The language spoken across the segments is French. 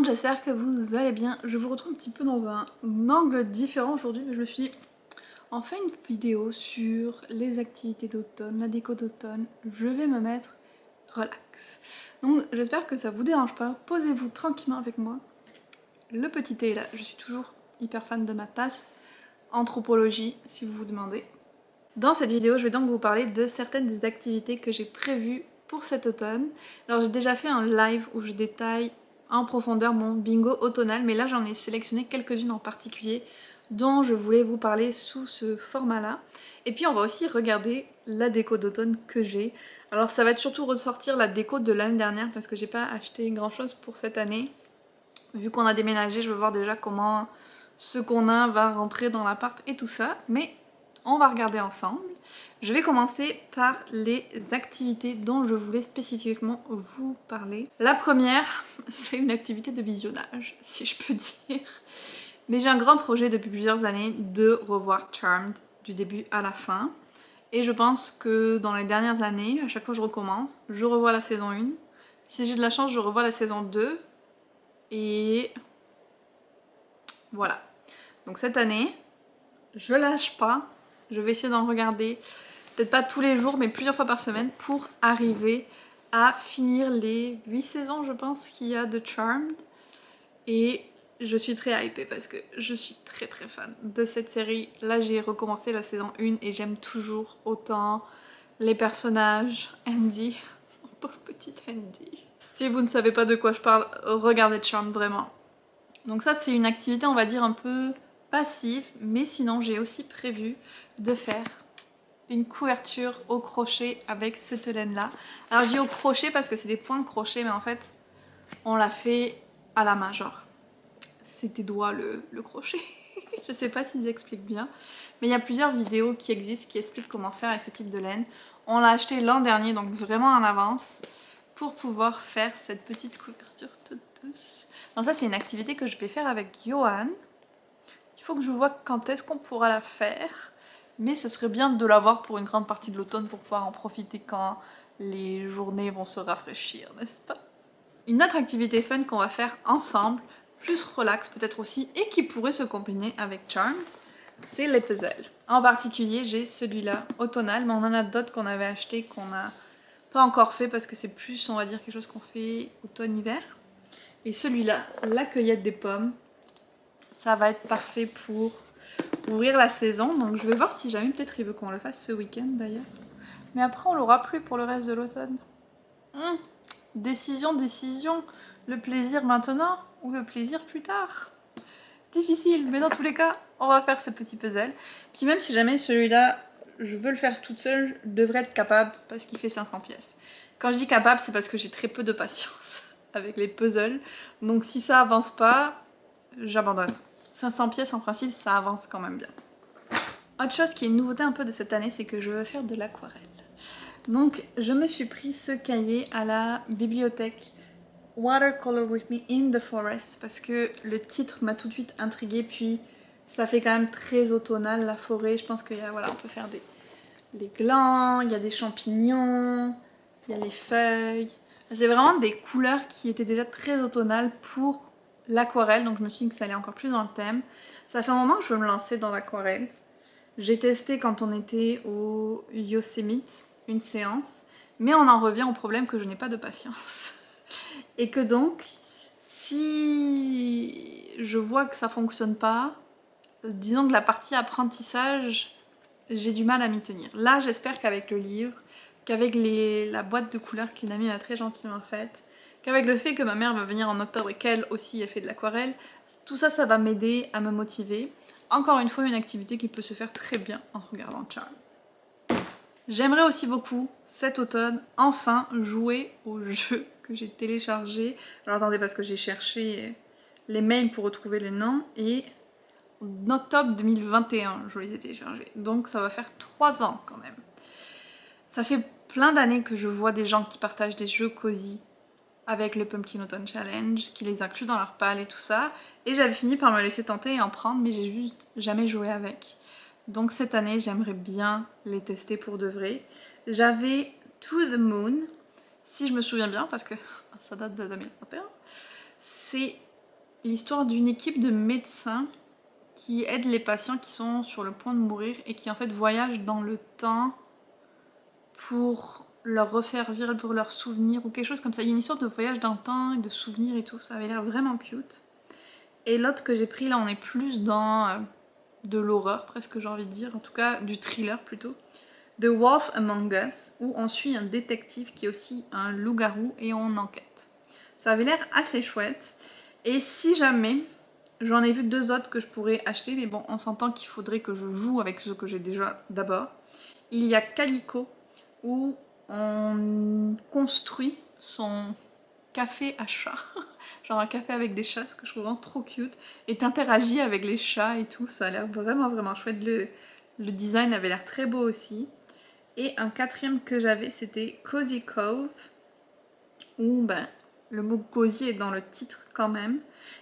monde, j'espère que vous allez bien. Je vous retrouve un petit peu dans un angle différent aujourd'hui, mais je me suis dit, on fait une vidéo sur les activités d'automne, la déco d'automne, je vais me mettre relax. Donc j'espère que ça vous dérange pas, posez-vous tranquillement avec moi. Le petit thé est là, je suis toujours hyper fan de ma tasse anthropologie, si vous vous demandez. Dans cette vidéo, je vais donc vous parler de certaines des activités que j'ai prévues pour cet automne. Alors j'ai déjà fait un live où je détaille en profondeur mon bingo automnal, mais là j'en ai sélectionné quelques-unes en particulier dont je voulais vous parler sous ce format-là. Et puis on va aussi regarder la déco d'automne que j'ai. Alors ça va être surtout ressortir la déco de l'année dernière parce que j'ai pas acheté grand-chose pour cette année. Vu qu'on a déménagé, je veux voir déjà comment ce qu'on a va rentrer dans l'appart et tout ça. Mais on va regarder ensemble. Je vais commencer par les activités dont je voulais spécifiquement vous parler. La première, c'est une activité de visionnage, si je peux dire. Mais j'ai un grand projet depuis plusieurs années de revoir Charmed du début à la fin. Et je pense que dans les dernières années, à chaque fois que je recommence, je revois la saison 1. Si j'ai de la chance, je revois la saison 2. Et voilà. Donc cette année, je lâche pas. Je vais essayer d'en regarder, peut-être pas tous les jours, mais plusieurs fois par semaine pour arriver à finir les 8 saisons, je pense, qu'il y a de Charmed. Et je suis très hypée parce que je suis très fan de cette série. Là, j'ai recommencé la saison 1 et j'aime toujours autant les personnages. Andy, mon pauvre petit Andy. Si vous ne savez pas de quoi je parle, regardez Charmed vraiment. Donc ça, c'est une activité, on va dire, un peu passive, mais sinon j'ai aussi prévu de faire une couverture au crochet avec cette laine là. Alors je dis au crochet parce que c'est des points de crochet, mais en fait on l'a fait à la main, genre c'est tes doigts le crochet. Je sais pas si j'explique bien, mais il y a plusieurs vidéos qui existent qui expliquent comment faire avec ce type de laine. On l'a acheté l'an dernier, donc vraiment en avance, pour pouvoir faire cette petite couverture toute douce. Donc ça, c'est une activité que je vais faire avec Johan. Il faut que je vois quand est-ce qu'on pourra la faire, mais ce serait bien de l'avoir pour une grande partie de l'automne pour pouvoir en profiter quand les journées vont se rafraîchir, n'est-ce pas? Une autre activité fun qu'on va faire ensemble, plus relax peut-être aussi, et qui pourrait se combiner avec Charmed, c'est les puzzles. En particulier, j'ai celui-là, automnal, mais on en a d'autres qu'on avait acheté qu'on n'a pas encore fait parce que c'est plus, on va dire, quelque chose qu'on fait automne-hiver. Et celui-là, la cueillette des pommes, ça va être parfait pour ouvrir la saison. Donc je vais voir si jamais peut-être il veut qu'on le fasse ce week-end d'ailleurs. Mais après on l'aura plus pour le reste de l'automne. Décision. Le plaisir maintenant ou le plaisir plus tard? Difficile, mais dans tous les cas, on va faire ce petit puzzle. Puis même si jamais celui-là, je veux le faire toute seule, je devrais être capable parce qu'il fait 500 pièces. Quand je dis capable, c'est parce que j'ai très peu de patience avec les puzzles. Donc si ça avance pas, j'abandonne. 500 pièces en principe, ça avance quand même bien. Autre chose qui est une nouveauté un peu de cette année, c'est que je veux faire de l'aquarelle. Donc je me suis pris ce cahier à la bibliothèque Watercolor with me in the forest parce que le titre m'a tout de suite intriguée, puis ça fait quand même très automnal la forêt. Je pense qu'il y a, voilà, on peut faire des glands, il y a des champignons, il y a les feuilles. C'est vraiment des couleurs qui étaient déjà très automnales pour l'aquarelle, donc je me suis dit que ça allait encore plus dans le thème. Ça fait un moment que je veux me lancer dans l'aquarelle. J'ai testé quand on était au Yosemite, une séance, mais on en revient au problème que je n'ai pas de patience. Et que donc, si je vois que ça fonctionne pas, disons que la partie apprentissage, j'ai du mal à m'y tenir. Là, j'espère qu'avec le livre, qu'avec la boîte de couleurs qu'une amie m'a très gentiment faite, qu'avec le fait que ma mère va venir en octobre et qu'elle aussi a fait de l'aquarelle, tout ça, ça va m'aider à me motiver. Encore une fois, une activité qui peut se faire très bien en regardant Charmed. J'aimerais aussi beaucoup, cet automne, enfin jouer au jeu que j'ai téléchargé. Alors attendez, parce que j'ai cherché les mails pour retrouver les noms, et en octobre 2021, je les ai téléchargés. Donc ça va faire 3 ans quand même. Ça fait plein d'années que je vois des gens qui partagent des jeux cosy avec le Pumpkin Autumn Challenge, qui les incluent dans leur palle et tout ça. Et j'avais fini par me laisser tenter et en prendre, mais j'ai juste jamais joué avec. Donc cette année, j'aimerais bien les tester pour de vrai. J'avais To the Moon, si je me souviens bien, parce que ça date de 2021. C'est l'histoire d'une équipe de médecins qui aident les patients qui sont sur le point de mourir et qui en fait voyagent dans le temps pour leur refaire vivre leurs souvenirs ou quelque chose comme ça. Il y a une histoire de voyage dans le temps et de souvenirs et tout, ça avait l'air vraiment cute. Et l'autre que j'ai pris là, on est plus dans de l'horreur presque, j'ai envie de dire, en tout cas du thriller plutôt. The Wolf Among Us, où on suit un détective qui est aussi un loup-garou et on enquête. Ça avait l'air assez chouette. Et si jamais, j'en ai vu 2 autres que je pourrais acheter, mais bon, on s'entend qu'il faudrait que je joue avec ceux que j'ai déjà d'abord. Il y a Calico, où on construit son café à chat. Genre un café avec des chats, ce que je trouve vraiment trop cute. Et t'interagis avec les chats et tout, ça a l'air vraiment chouette. Le design avait l'air très beau aussi. Et un 4e que j'avais, c'était Cozy Cove, où ben, le mot cozy est dans le titre quand même.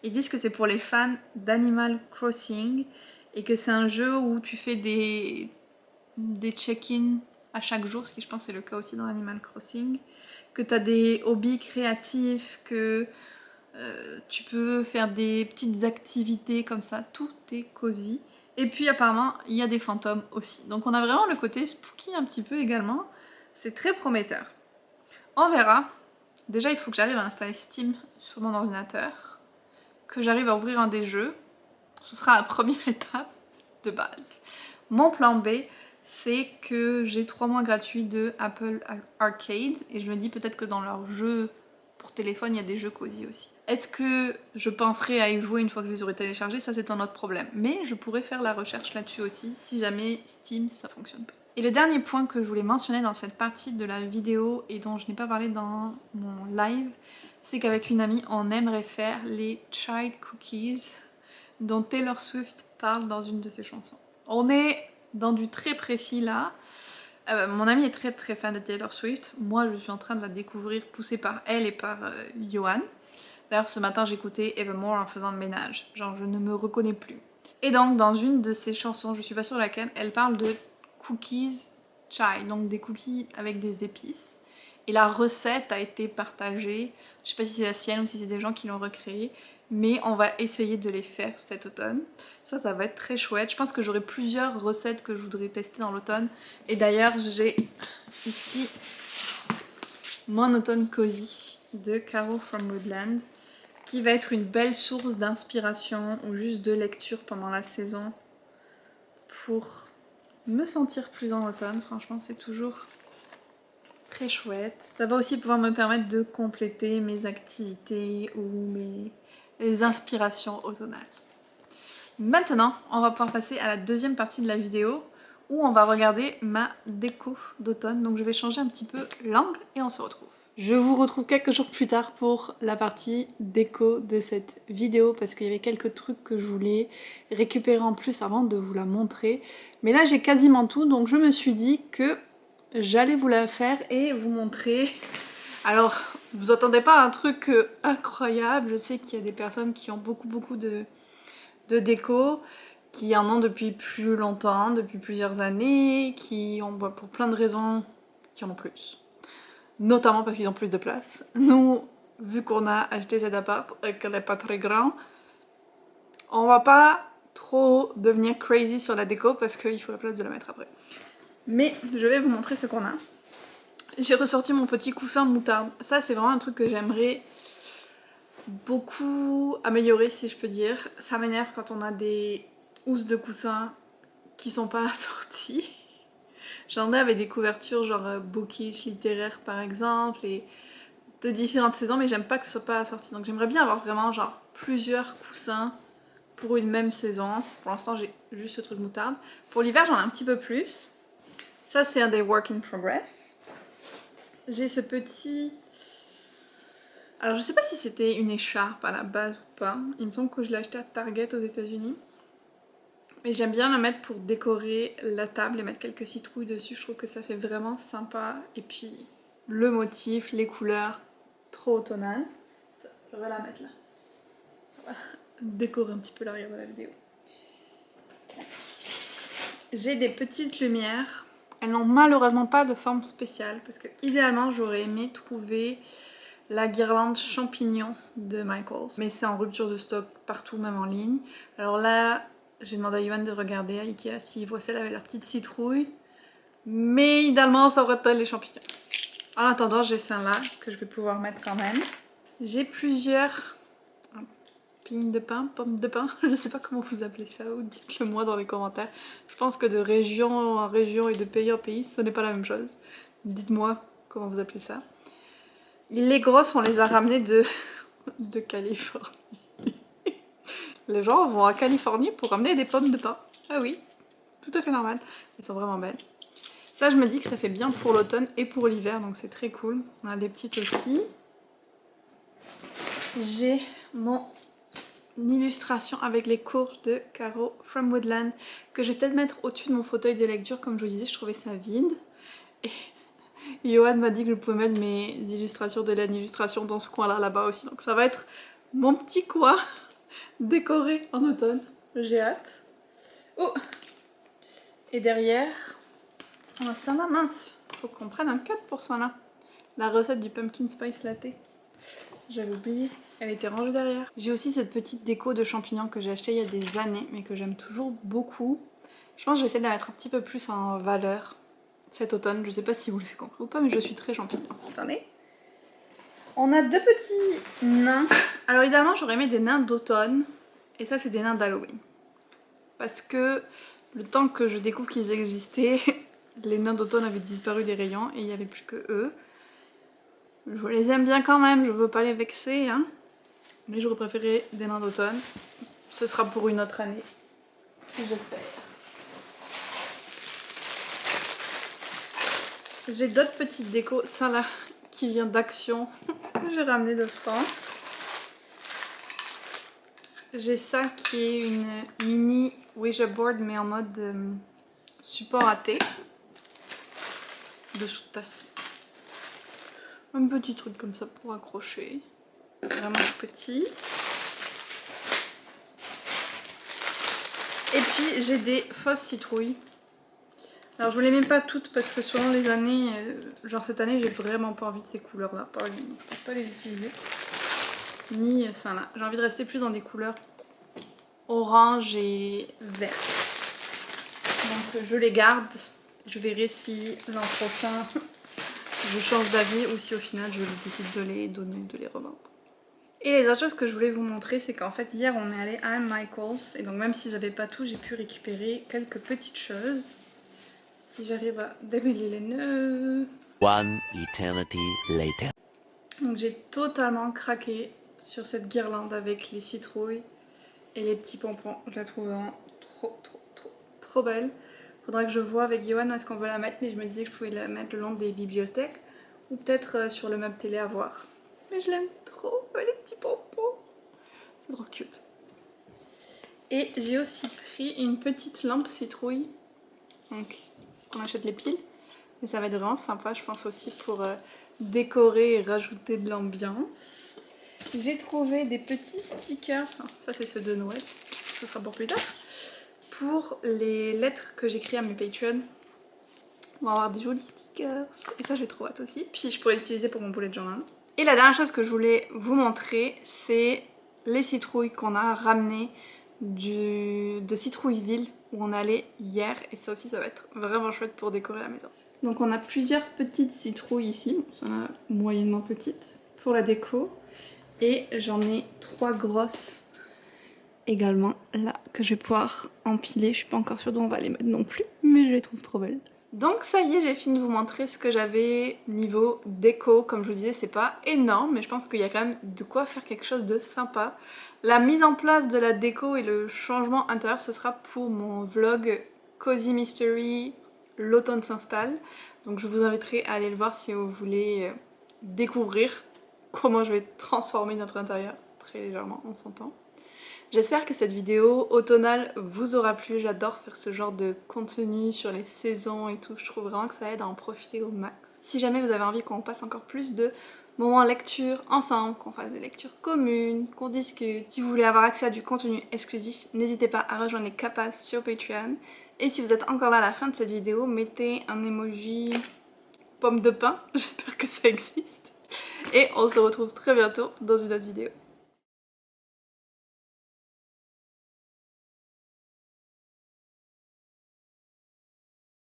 Ils disent que c'est pour les fans d'Animal Crossing et que c'est un jeu où tu fais des check-in à chaque jour, ce qui je pense c'est le cas aussi dans Animal Crossing, que tu as des hobbies créatifs, que tu peux faire des petites activités comme ça, tout est cosy. Et puis apparemment, il y a des fantômes aussi. Donc on a vraiment le côté spooky un petit peu également. C'est très prometteur. On verra. Déjà, il faut que j'arrive à installer Steam sur mon ordinateur, que j'arrive à ouvrir un des jeux. Ce sera la première étape de base. Mon plan B, c'est que j'ai 3 mois gratuits de Apple Arcade et je me dis peut-être que dans leurs jeux pour téléphone, il y a des jeux cosy aussi. Est-ce que je penserai à y jouer une fois que je les aurai téléchargés? Ça, c'est un autre problème. Mais je pourrais faire la recherche là-dessus aussi si jamais Steam, ça fonctionne pas. Et le dernier point que je voulais mentionner dans cette partie de la vidéo et dont je n'ai pas parlé dans mon live, c'est qu'avec une amie, on aimerait faire les Child Cookies dont Taylor Swift parle dans une de ses chansons. On est dans du très précis là. Mon amie est très fan de Taylor Swift. Moi, je suis en train de la découvrir, poussée par elle et par Johan. D'ailleurs, ce matin, j'écoutais Evermore en faisant le ménage. Genre, je ne me reconnais plus. Et donc, dans une de ses chansons, je suis pas sûre laquelle, elle parle de cookies chai, donc des cookies avec des épices. Et la recette a été partagée. Je sais pas si c'est la sienne ou si c'est des gens qui l'ont recréée. Mais on va essayer de les faire cet automne. Ça va être très chouette. Je pense que j'aurai plusieurs recettes que je voudrais tester dans l'automne. Et d'ailleurs, j'ai ici mon automne cozy de Caro from Woodland, qui va être une belle source d'inspiration ou juste de lecture pendant la saison pour me sentir plus en automne. Franchement, c'est toujours très chouette. Ça va aussi pouvoir me permettre de compléter mes activités ou mes inspirations automnales. Maintenant, on va pouvoir passer à la deuxième partie de la vidéo où on va regarder ma déco d'automne. Donc je vais changer un petit peu l'angle et on se retrouve. Je vous retrouve quelques jours plus tard pour la partie déco de cette vidéo parce qu'il y avait quelques trucs que je voulais récupérer en plus avant de vous la montrer. Mais là j'ai quasiment tout, donc je me suis dit que j'allais vous la faire et vous montrer. Alors, vous attendez pas à un truc incroyable. Je sais qu'il y a des personnes qui ont beaucoup de déco, qui en ont depuis plus longtemps, depuis plusieurs années, qui ont pour plein de raisons, qui en ont plus. Notamment parce qu'ils ont plus de place. Nous, vu qu'on a acheté cet appart et qu'elle n'est pas très grand, on va pas trop devenir crazy sur la déco parce qu'il faut la place de la mettre après. Mais je vais vous montrer ce qu'on a. J'ai ressorti mon petit coussin moutarde. Ça, c'est vraiment un truc que j'aimerais beaucoup améliorer, si je peux dire. Ça m'énerve quand on a des housses de coussins qui sont pas assorties. J'en ai avec des couvertures genre bookish littéraire par exemple et de différentes saisons, mais j'aime pas que ce soit pas assorti. Donc j'aimerais bien avoir vraiment genre plusieurs coussins pour une même saison. Pour l'instant j'ai juste ce truc moutarde. Pour l'hiver j'en ai un petit peu plus. Ça c'est un des work in progress. J'ai ce petit... Alors je sais pas si c'était une écharpe à la base ou pas. Il me semble que je l'ai acheté à Target aux États-Unis. Mais j'aime bien la mettre pour décorer la table et mettre quelques citrouilles dessus. Je trouve que ça fait vraiment sympa. Et puis le motif, les couleurs, trop automnal. Je vais la mettre là. On va décorer un petit peu l'arrière de la vidéo. J'ai des petites lumières. Elles n'ont malheureusement pas de forme spéciale parce que idéalement j'aurais aimé trouver la guirlande champignon de Michaels. Mais c'est en rupture de stock partout, même en ligne. Alors là, j'ai demandé à Yoann de regarder à Ikea s'il voit celle avec la petite citrouille. Mais idéalement, ça aurait été les champignons. En attendant, j'ai celle-là que je vais pouvoir mettre quand même. J'ai plusieurs pignes de pain, pommes de pain, je ne sais pas comment vous appelez ça, ou dites-le moi dans les commentaires. Je pense que de région en région et de pays en pays, ce n'est pas la même chose. Dites-moi comment vous appelez ça. Les grosses, on les a ramenées de Californie. Les gens vont à Californie pour ramener des pommes de pain. Ah oui, tout à fait normal. Elles sont vraiment belles. Ça, je me dis que ça fait bien pour l'automne et pour l'hiver, donc c'est très cool. On a des petites aussi. J'ai mon illustration avec les courges de Caro from Woodland que je vais peut-être mettre au-dessus de mon fauteuil de lecture. Comme je vous disais, je trouvais ça vide. Et Yoann m'a dit que je pouvais mettre mes illustrations d'Hélène Illustration dans ce coin-là, là-bas aussi. Donc ça va être mon petit coin décoré en automne. J'ai hâte. Oh! Et derrière, on a ça là, mince. Faut qu'on prenne un 4 pour ça là. La recette du pumpkin spice latte. J'avais oublié. Elle était rangée derrière. J'ai aussi cette petite déco de champignons que j'ai acheté il y a des années, mais que j'aime toujours beaucoup. Je pense que je vais essayer de la mettre un petit peu plus en valeur cet automne. Je sais pas si vous l'avez compris ou pas, mais je suis très champignon. Attendez. On a deux petits nains. Alors idéalement, j'aurais aimé des nains d'automne. Et ça, c'est des nains d'Halloween. Parce que le temps que je découvre qu'ils existaient, les nains d'automne avaient disparu des rayons et il n'y avait plus que eux. Je les aime bien quand même, je veux pas les vexer, hein. Mais j'aurais préféré des nains d'automne. Ce sera pour une autre année, j'espère. J'ai d'autres petites décos, ça là, qui vient d'Action, que j'ai ramené de France. J'ai ça qui est une mini Ouija board, mais en mode support à thé. Dessous de tasse. Un petit truc comme ça pour accrocher. Vraiment petit. Et puis j'ai des fausses citrouilles. Alors je vous les mets pas toutes parce que selon les années, genre cette année j'ai vraiment pas envie de ces couleurs là. Je ne peux pas les utiliser. Ni ça là. J'ai envie de rester plus dans des couleurs orange et vert. Donc je les garde. Je verrai si l'an prochain je change d'avis ou si au final je décide de les donner, de les revendre. Et les autres choses que je voulais vous montrer, c'est qu'en fait hier on est allé à Michaels et donc même s'ils n'avaient pas tout, j'ai pu récupérer quelques petites choses. Si j'arrive à démêler les nœuds. One eternity later. Donc j'ai totalement craqué sur cette guirlande avec les citrouilles et les petits pompons. Je la trouve vraiment trop belle. Faudra que je vois avec Yoann où est-ce qu'on veut la mettre, mais je me disais que je pouvais la mettre le long des bibliothèques ou peut-être sur le meuble télé à voir. Mais je l'aime trop, les petits pompons. C'est trop cute. Et j'ai aussi pris une petite lampe citrouille. Donc on achète les piles. Et ça va être vraiment sympa, je pense aussi pour décorer et rajouter de l'ambiance. J'ai trouvé des petits stickers, ça c'est ceux de Noël, ce sera pour plus tard, pour les lettres que j'écris à mes Patreons. On va avoir des jolis stickers, et ça j'ai trop hâte aussi, puis je pourrais les utiliser pour mon bullet journal. Et la dernière chose que je voulais vous montrer, c'est les citrouilles qu'on a ramenées de Citrouilleville où on allait hier, et ça aussi ça va être vraiment chouette pour décorer la maison. Donc on a plusieurs petites citrouilles ici, bon, ça en a moyennement petites pour la déco. Et j'en ai 3 grosses également là que je vais pouvoir empiler. Je suis pas encore sûre d'où on va les mettre non plus, mais je les trouve trop belles. Donc ça y est, j'ai fini de vous montrer ce que j'avais niveau déco. Comme je vous disais, c'est pas énorme, mais je pense qu'il y a quand même de quoi faire quelque chose de sympa. La mise en place de la déco et le changement intérieur, ce sera pour mon vlog Cozy Mystery, l'automne s'installe. Donc je vous inviterai à aller le voir si vous voulez découvrir comment je vais transformer notre intérieur, très légèrement, on s'entend. J'espère que cette vidéo automnale vous aura plu, j'adore faire ce genre de contenu sur les saisons et tout, je trouve vraiment que ça aide à en profiter au max. Si jamais vous avez envie qu'on passe encore plus de moments lecture ensemble, qu'on fasse des lectures communes, qu'on discute, si vous voulez avoir accès à du contenu exclusif, n'hésitez pas à rejoindre les Capas sur Patreon. Et si vous êtes encore là à la fin de cette vidéo, mettez un emoji pomme de pain, j'espère que ça existe. Et on se retrouve très bientôt dans une autre vidéo.